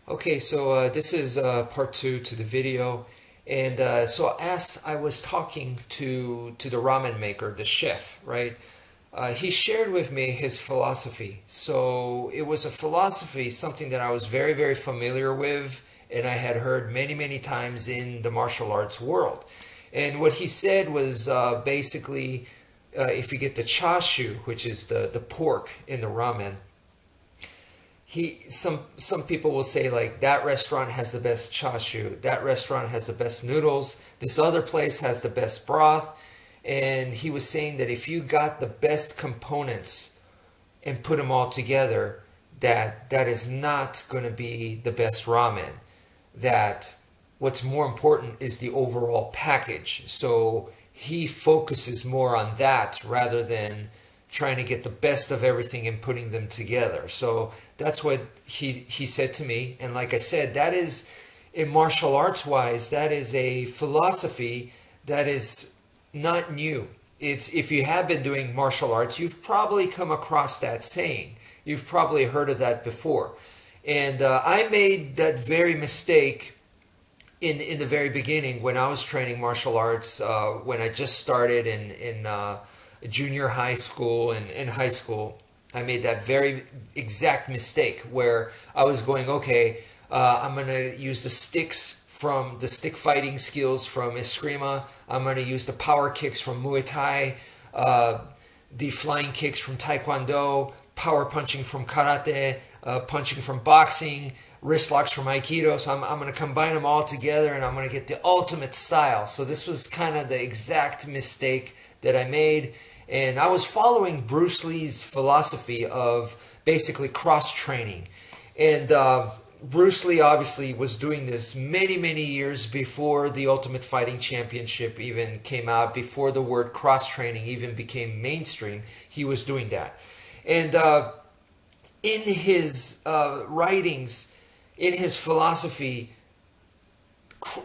Okay, so this is part two to the video, and so as I was talking to the ramen maker, the chef, right? He shared with me his philosophy. So it was a philosophy, something that I was very, very familiar with, and I had heard many, many times in the martial arts world. And what he said was basically, if you get the chashu, which is the pork in the ramen, some people will say like that restaurant has the best chashu, that restaurant has the best noodles, this other place has the best broth, and he was saying that if you got the best components and put them all together, that is not going to be the best ramen. That what's more important is the overall package. So he focuses more on that rather than trying to get the best of everything and putting them together. So that's what he said to me. And like I said, that is, in martial arts wise, that is a philosophy that is not new. It's, if you have been doing martial arts, you've probably come across that saying. You've probably heard of that before. And I made that very mistake in the very beginning when I was training martial arts, when I just started in junior high school and in high school. I made that very exact mistake where I was going, okay, I'm going to use the sticks from the stick fighting skills from Eskrima. I'm going to use the power kicks from Muay Thai, the flying kicks from Taekwondo, power punching from Karate, punching from boxing, wrist locks from Aikido. So I'm going to combine them all together and I'm going to get the ultimate style. So this was kind of the exact mistake that I made. And I was following Bruce Lee's philosophy of basically cross training. And Bruce Lee obviously was doing this many, many years before the Ultimate Fighting Championship even came out, before the word cross training even became mainstream. He was doing that. And in his writings, in his philosophy,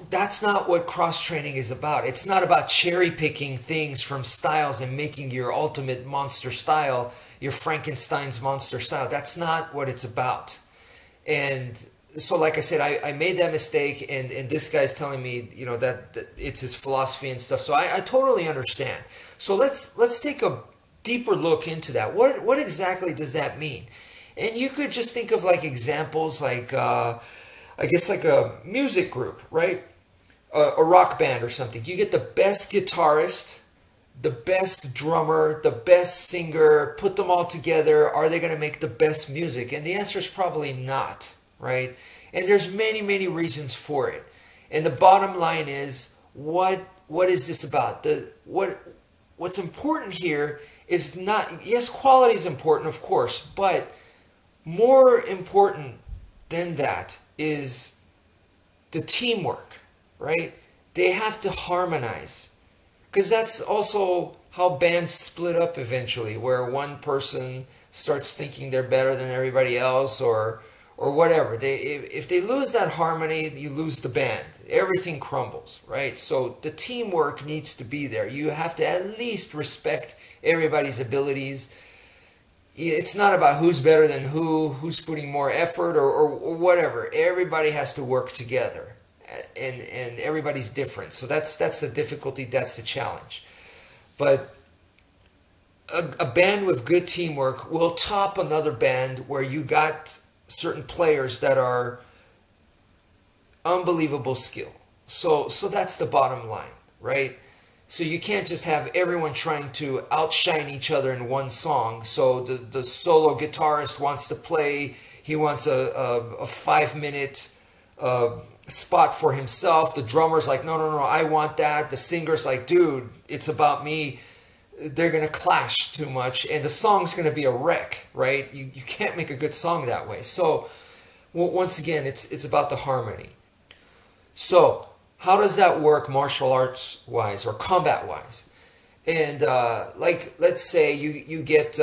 that's not what cross training is about. It's not about cherry picking things from styles and making your ultimate monster style, your Frankenstein's monster style. That's not what it's about. And so, like I said, I made that mistake, and this guy's telling me, that it's his philosophy and stuff. So I totally understand. So let's take a deeper look into that. What exactly does that mean? And you could just think of like examples like I guess like a music group, right? A rock band or something. You get the best guitarist, the best drummer, the best singer, put them all together. Are they going to make the best music? And the answer is probably not, right? And there's many, many reasons for it. And the bottom line is, what is this about? What's important here is not, yes, quality is important, of course, but more important than that is the teamwork, right? They have to harmonize, because that's also how bands split up eventually, where one person starts thinking they're better than everybody else, or whatever. If they lose that harmony, you lose the band. Everything crumbles, right? So the teamwork needs to be there. You have to at least respect everybody's abilities. It's not about who's better than who's putting more effort or whatever. Everybody has to work together, and everybody's different. So that's the difficulty, that's the challenge. But a band with good teamwork will top another band where you got certain players that are unbelievable skill. So that's the bottom line, right? So you can't just have everyone trying to outshine each other in one song. So the solo guitarist wants to play, he wants a 5 minute spot for himself. The drummer's like, no, I want that. The singer's like, dude, it's about me. They're going to clash too much, and the song's going to be a wreck, right? You can't make a good song that way. So once again, it's about the harmony. So how does that work martial arts wise or combat wise? And like, let's say you get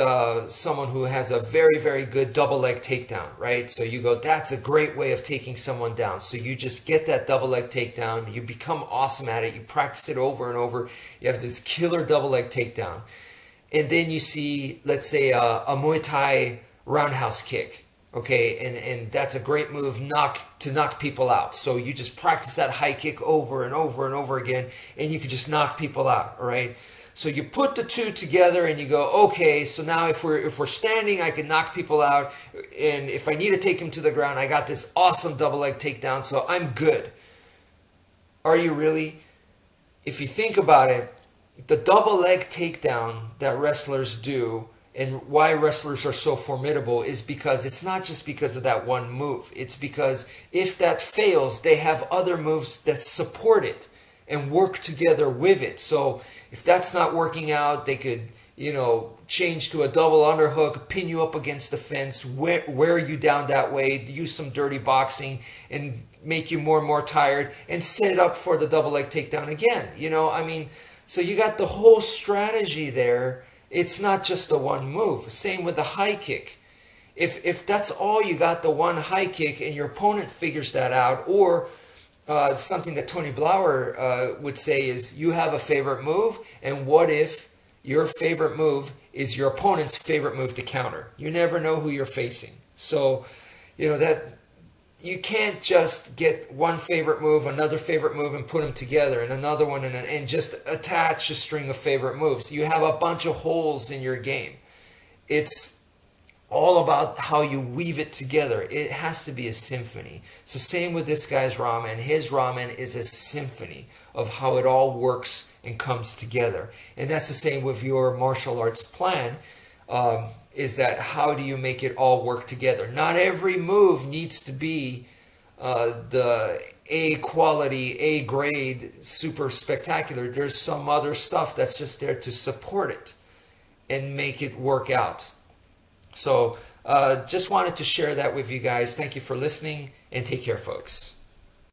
someone who has a very, very good double leg takedown, right? So you go, that's a great way of taking someone down. So you just get that double leg takedown. You become awesome at it. You practice it over and over. You have this killer double leg takedown. And then you see, let's say, a Muay Thai roundhouse kick. Okay, and that's a great move to knock people out. So you just practice that high kick over and over and over again, and you can just knock people out, all right? So you put the two together and you go, okay, so now if we're standing, I can knock people out, and if I need to take them to the ground, I got this awesome double leg takedown, so I'm good. Are you really? If you think about it, the double leg takedown that wrestlers do and why wrestlers are so formidable is because it's not just because of that one move. It's because if that fails, they have other moves that support it and work together with it. So if that's not working out, they could, change to a double underhook, pin you up against the fence, wear you down that way, use some dirty boxing, and make you more and more tired, and set it up for the double leg takedown again. So you got the whole strategy there. It's not just the one move. Same with the high kick. If that's all you got, the one high kick, and your opponent figures that out, or something that Tony Blauer would say is, you have a favorite move, and what if your favorite move is your opponent's favorite move to counter? You never know who you're facing. So, that you can't just get one favorite move, another favorite move, and put them together, and another one, and just attach a string of favorite moves. You have a bunch of holes in your game. It's all about how you weave it together. It has to be a symphony. So same with this guy's ramen. His ramen is a symphony of how it all works and comes together. And that's the same with your martial arts plan. Is that how do you make it all work together? Not every move needs to be the A quality, A grade, super spectacular. There's some other stuff that's just there to support it and make it work out. So just wanted to share that with you guys. Thank you for listening, and take care, folks.